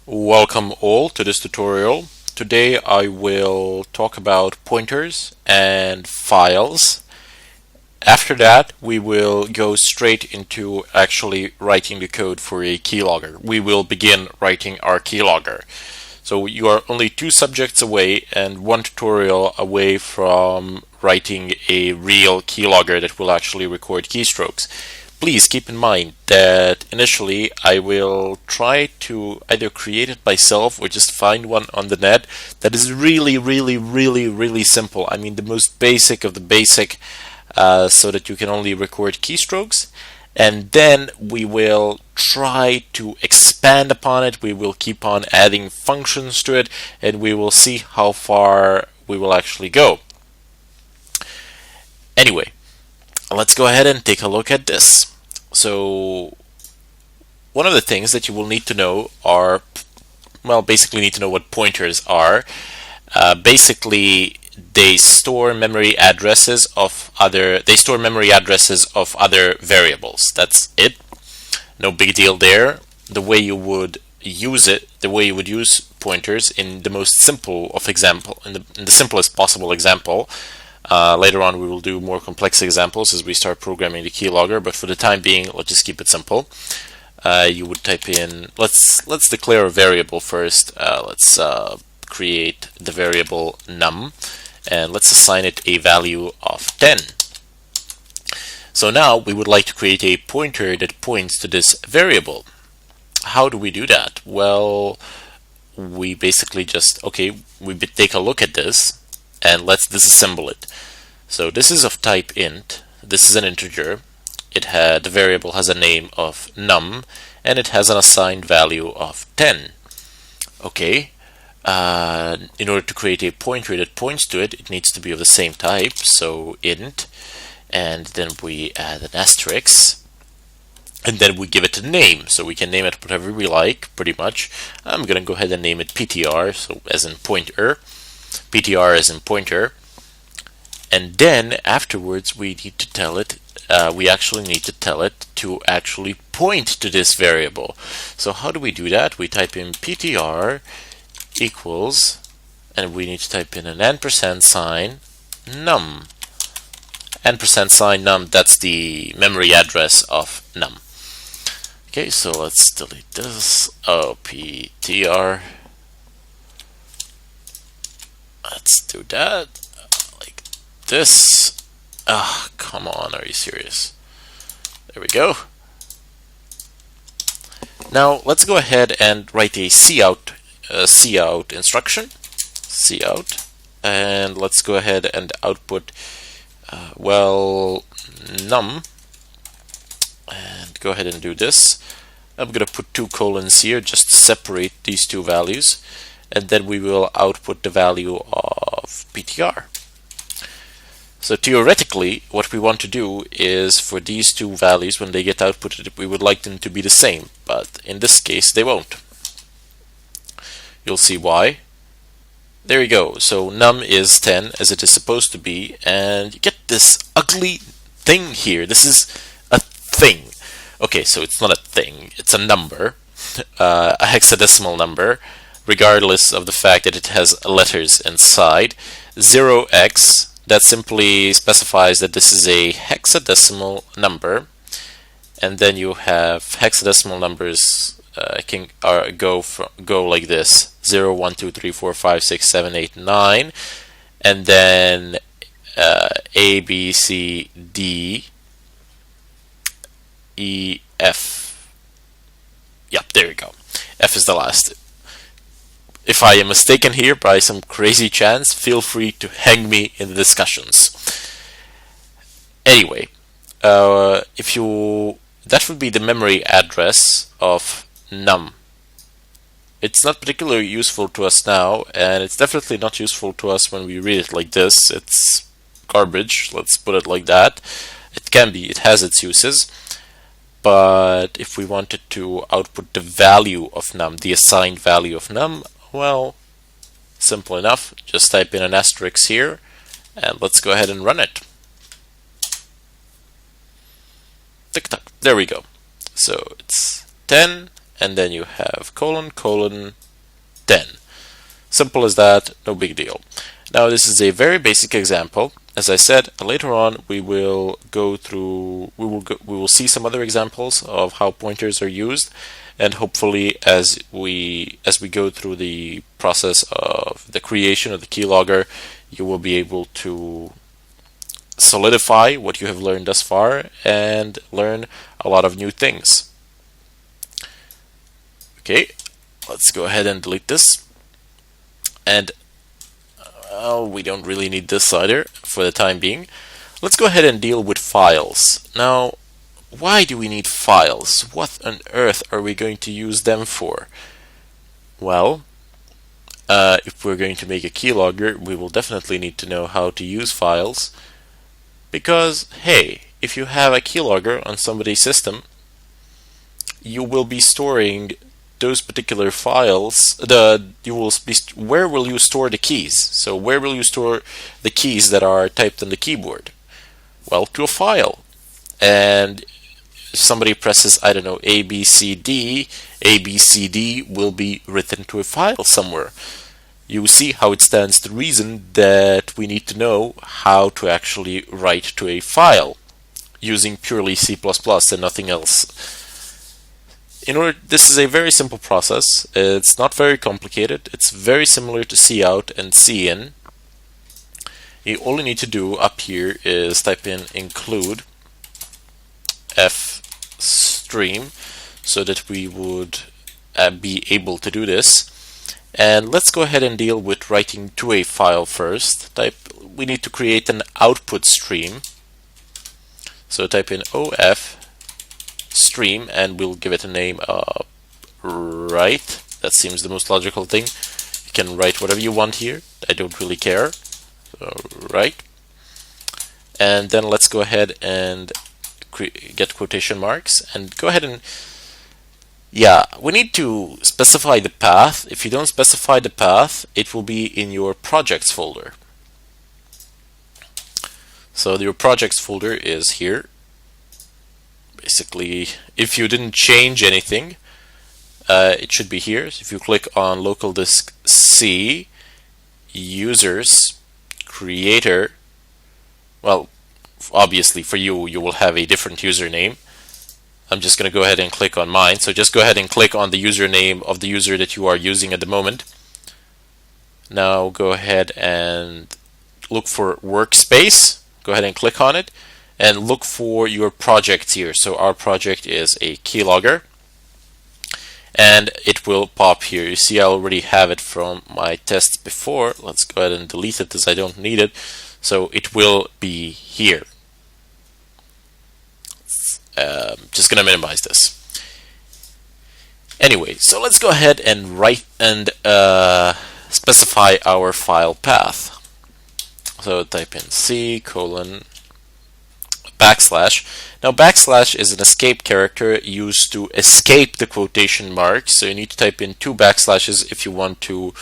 Welcome all to this tutorial. Today I will talk about pointers and files. After that, we will go straight into actually writing the code for a keylogger. We will begin writing our keylogger. So you are only 2 subjects away and 1 tutorial away from writing a real keylogger that will actually record keystrokes. Please keep in mind that initially I will try to either create it myself or just find one on the net that is really simple. I mean the most basic of the basic, so that you can only record keystrokes. And then we will try to expand upon it. We will keep on adding functions to it, and we will see how far we will actually go. Anyway, let's go ahead and take a look at this. So one of the things that you will need to know are, well, basically need to know what pointers are. Basically, they store memory addresses of other variables. That's it. No big deal there. The way you would use pointers in the most simple of example, in the simplest possible example. Later on we will do more complex examples as we start programming the keylogger, but for the time being, let's just keep it simple. You would type in, let's declare a variable first. Let's create the variable num, and let's assign it a value of 10. So now we would like to create a pointer that points to this variable. How do we do that? Well, we basically just, we take a look at this and let's disassemble it. So this is of type int. This is an integer. The variable has a name of num, and it has an assigned value of 10. Okay. In order to create a pointer that points to it, it needs to be of the same type. So int, and then we add an asterisk, and then we give it a name. So we can name it whatever we like, pretty much. I'm gonna go ahead and name it PTR, so as in pointer. PTR as in pointer, and then afterwards we need to tell it, we actually need to tell it to actually point to this variable. So how do we do that? We type in PTR equals, and we need to type in an ampersand sign num. Ampersand sign num, that's the memory address of num. Okay, so let's delete this. PTR. Let's do that like this. Come on, are you serious? There we go. Now let's go ahead and write a cout instruction. Cout, and let's go ahead and output num, and go ahead and do this. I'm gonna put 2 colons here just to separate these 2 values, and then we will output the value of PTR. So theoretically, what we want to do is for these 2 values, when they get outputted, we would like them to be the same, but in this case they won't. You'll see why. There you go. So num is 10 as it is supposed to be, and you get this ugly thing here. This is a thing. Okay, so it's not a thing, it's a number, a hexadecimal number, regardless of the fact that it has letters inside. 0x, that simply specifies that this is a hexadecimal number, and then you have hexadecimal numbers can go like this: 0, 1, 2, 3, 4, 5, 6, 7, 8, 9, and then A, B, C, D, E, F. Yep, there you go. F is the last. If I am mistaken here by some crazy chance, feel free to hang me in the discussions. Anyway, that would be the memory address of num. It's not particularly useful to us now, and it's definitely not useful to us when we read it like this. It's garbage, let's put it like that. It has its uses, but if we wanted to output the value of num, the assigned value of num, well, simple enough. Just type in an asterisk here, and let's go ahead and run it. Tick tock. There we go. So it's 10 and then you have colon, colon, 10. Simple as that, no big deal. Now this is a very basic example. As I said, later on we will go through, we will see some other examples of how pointers are used, and hopefully as we go through the process of the creation of the keylogger, you will be able to solidify what you have learned thus far and learn a lot of new things. Okay, let's go ahead and delete this. And we don't really need this either for the time being. Let's go ahead and deal with files. Now, why do we need files? What on earth are we going to use them for? Well, if we're going to make a keylogger, we will definitely need to know how to use files. Because, hey, if you have a keylogger on somebody's system, you will be storing those particular files. Where will you store the keys? So where will you store the keys that are typed on the keyboard? Well, to a file. And if somebody presses, I don't know, ABCD, ABCD will be written to a file somewhere. You see how it stands to reason that we need to know how to actually write to a file using purely C++ and nothing else. This is a very simple process. It's not very complicated. It's very similar to cout and cin. All you need to do up here is type in include fstream so that we would be able to do this. And let's go ahead and deal with writing to a file first. We need to create an output stream. So type in of stream and we'll give it a name write. That seems the most logical thing. You can write whatever you want here. I don't really care. So write. And then let's go ahead and get quotation marks and go ahead and we need to specify the path. If you don't specify the path, it will be in your projects folder. So your projects folder is here. Basically, if you didn't change anything, it should be here. So if you click on local disk C, users, creator, well, obviously for you will have a different username. I'm just going to go ahead and click on mine. So just go ahead and click on the username of the user that you are using at the moment. Now go ahead and look for workspace. Go ahead and click on it and look for your project here. So our project is a keylogger and it will pop here. You see I already have it from my tests before. Let's go ahead and delete it as I don't need it. So it will be here. Just gonna minimize this. Anyway, so let's go ahead and write and specify our file path. So type in C colon backslash. Now backslash is an escape character used to escape the quotation marks. So you need to type in 2 backslashes if you want to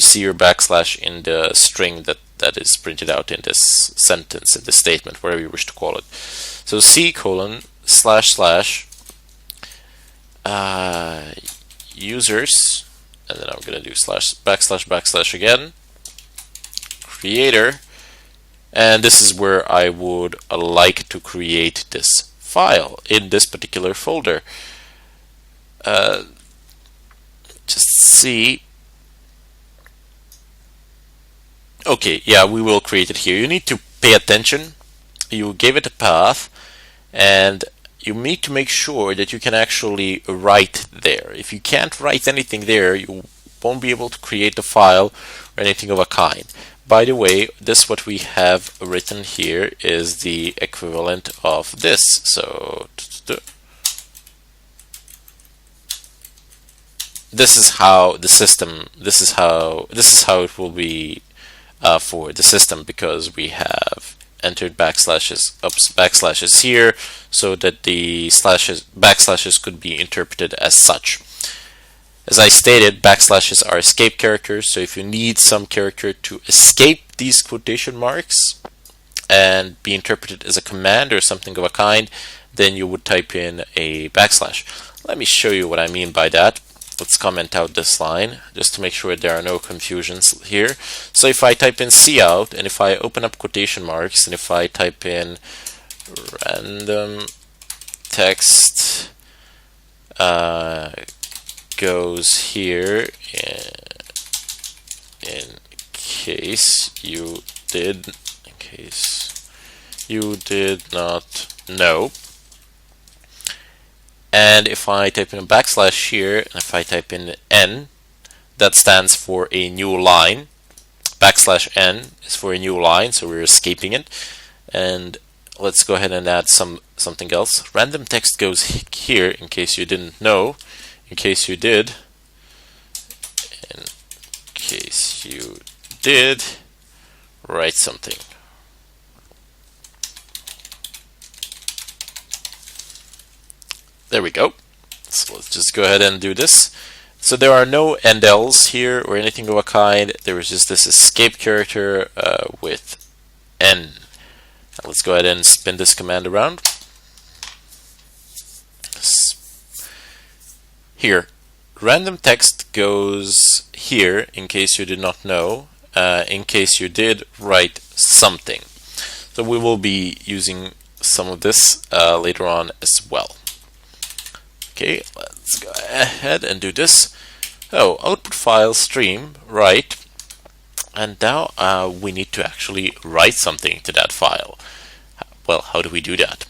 see your backslash in the string that is printed out in this sentence, in this statement, whatever you wish to call it. So C colon slash slash users, and then I'm going to do slash backslash again, creator, and this is where I would like to create this file in this particular folder. Just see. Okay, yeah, we will create it here. You need to pay attention. You gave it a path, and you need to make sure that you can actually write there. If you can't write anything there, you won't be able to create the file or anything of a kind. By the way, this what we have written here is the equivalent of this. So this is how the system, this is how it will be for the system, because we have entered backslashes here so that the backslashes could be interpreted as such. As I stated, backslashes are escape characters, so if you need some character to escape these quotation marks, and be interpreted as a command or something of a kind, then you would type in a backslash. Let me show you what I mean by that. Let's comment out this line just to make sure there are no confusions here. So if I type in cout, and if I open up quotation marks, and if I type in random text goes here in case you did not know. And if I type in a backslash here, and if I type in n, that stands for a new line. Backslash n is for a new line, so we're escaping it. And let's go ahead and add something else. Random text goes here in case you didn't know. In case you did. In case you did write something. There we go. So let's just go ahead and do this. So there are no endls here or anything of a kind. There is just this escape character with n. Now let's go ahead and spin this command around. Here, random text goes here in case you did not know, in case you did write something. So we will be using some of this later on as well. Okay, let's go ahead and do this. Oh, output file stream, right. And now we need to actually write something to that file. Well, how do we do that?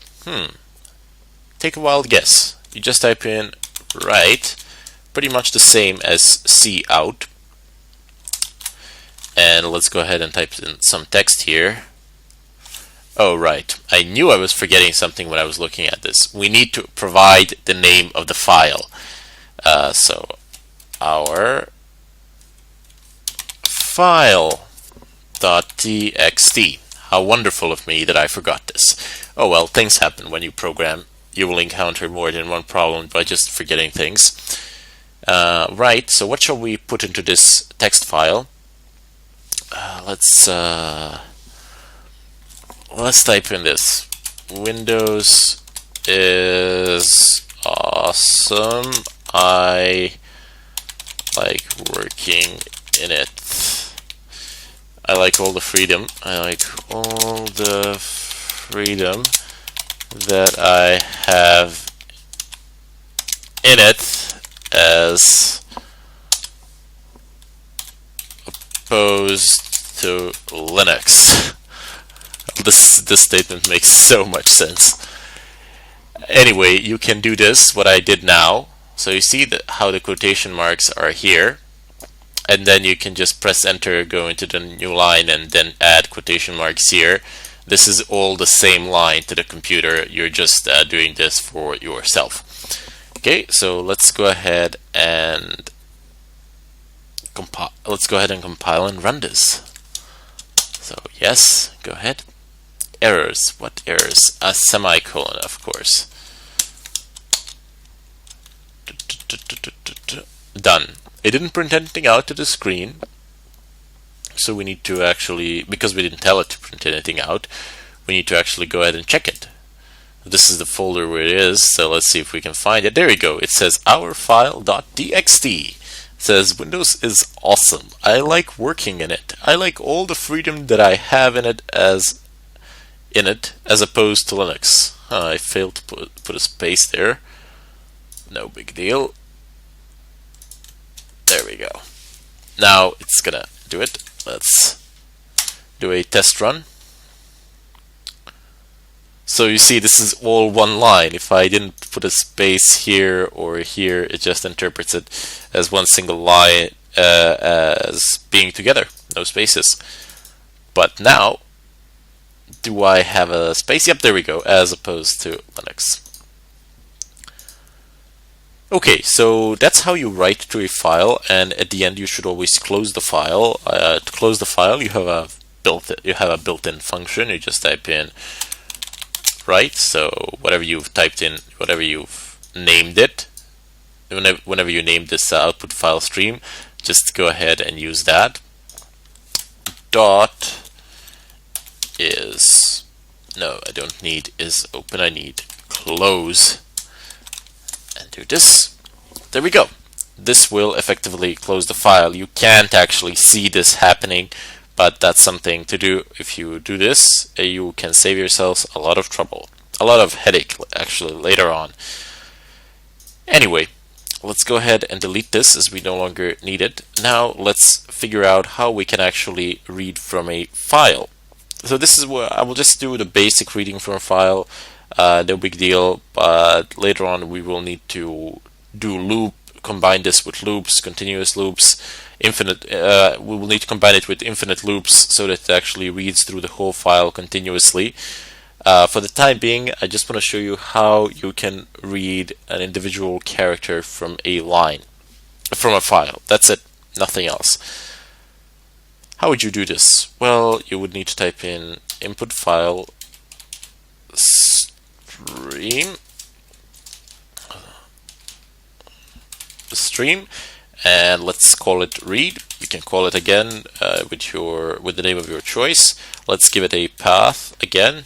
Take a wild guess. You just type in write, pretty much the same as cout. And let's go ahead and type in some text here. Oh, right. I knew I was forgetting something when I was looking at this. We need to provide the name of the file. So our file.txt. How wonderful of me that I forgot this. Oh well, things happen when you program. You will encounter more than one problem by just forgetting things. Right, so what shall we put into this text file? Let's type in this. Windows is awesome. I like working in it. I like all the freedom. I like all the freedom that I have in it as opposed to Linux. This statement makes so much sense. Anyway, you can do this, what I did now. So you see how the quotation marks are here. And then you can just press enter, go into the new line, and then add quotation marks here. This is all the same line to the computer. You're just doing this for yourself. Okay, so let's go ahead and compile. Let's go ahead and compile and run this. So yes, go ahead. Errors. What errors? A semicolon, of course. Done. It didn't print anything out to the screen, so we need to actually, because we didn't tell it to print anything out, we need to actually go ahead and check it. This is the folder where it is, so let's see if we can find it. There we go. It says our file.txt. It says Windows is awesome. I like working in it. I like all the freedom that I have in it as opposed to Linux. I failed to put a space there. No big deal. There we go. Now it's gonna do it. Let's do a test run. So you see, this is all one line. If I didn't put a space here or here, it just interprets it as one single line as being together, no spaces. But now, do I have a space? Yep, there we go, as opposed to Linux. Okay, so that's how you write to a file, and at the end you should always close the file. To close the file, you have a built-in function. You just type in write. So whatever you've typed in, whatever you've named it, whenever you name this output file stream, just go ahead and use that. Dot is no, I don't need is open, I need close, and do this. There we go. This will effectively close the file. You can't actually see this happening, but that's something to do. If you do this, you can save yourselves a lot of trouble, a lot of headache actually later on. Anyway, let's go ahead and delete this as we no longer need it. Now let's figure out how we can actually read from a file. So this is where I will just do the basic reading from a file, no big deal, but later on we will need to do loop, combine this with loops, continuous loops, infinite, we will need to combine it with infinite loops so that it actually reads through the whole file continuously. For the time being, I just want to show you how you can read an individual character from a line, from a file. That's it, nothing else. How would you do this? Well, you would need to type in input file stream, and let's call it read. You can call it again with the name of your choice. Let's give it a path again.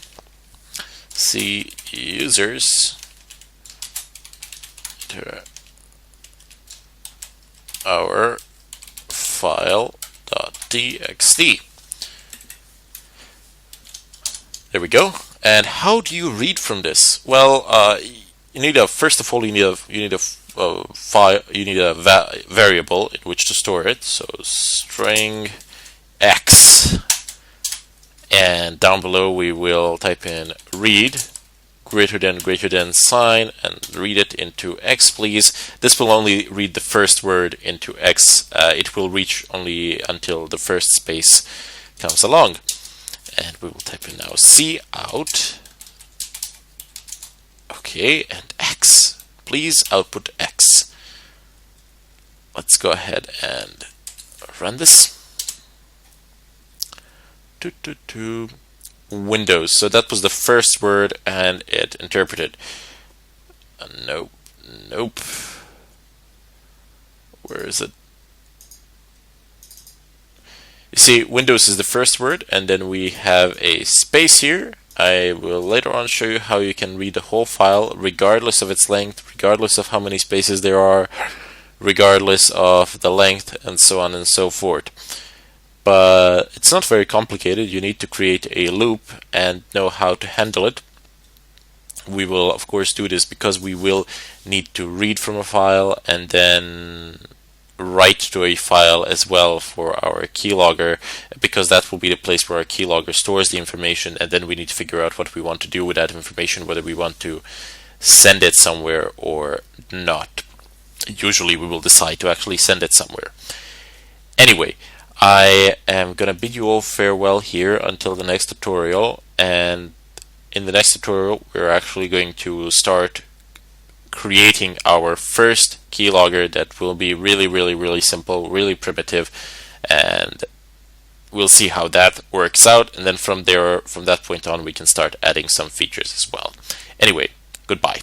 C users enter our file.txt. There we go. And how do you read from this? Well, you need first of all you need a variable in which to store it. So string x, and down below we will type in read greater than sign and read it into x, please. This will only read the first word into x. It will reach only until the first space comes along. And we will type in now cout. Okay, and x. Please output x. Let's go ahead and run this. Windows. So that was the first word and it interpreted. Nope. Where is it? You see, Windows is the first word, and then we have a space here. I will later on show you how you can read the whole file regardless of its length, regardless of how many spaces there are, regardless of the length, and so on and so forth. But it's not very complicated. You need to create a loop and know how to handle it. We will of course do this because we will need to read from a file and then write to a file as well for our keylogger, because that will be the place where our keylogger stores the information, and then we need to figure out what we want to do with that information, whether we want to send it somewhere or not. Usually we will decide to actually send it somewhere. Anyway, I am gonna bid you all farewell here until the next tutorial, and in the next tutorial we're actually going to start creating our first keylogger that will be really simple, really primitive, and we'll see how that works out, and then from that point on we can start adding some features as well. Anyway, goodbye.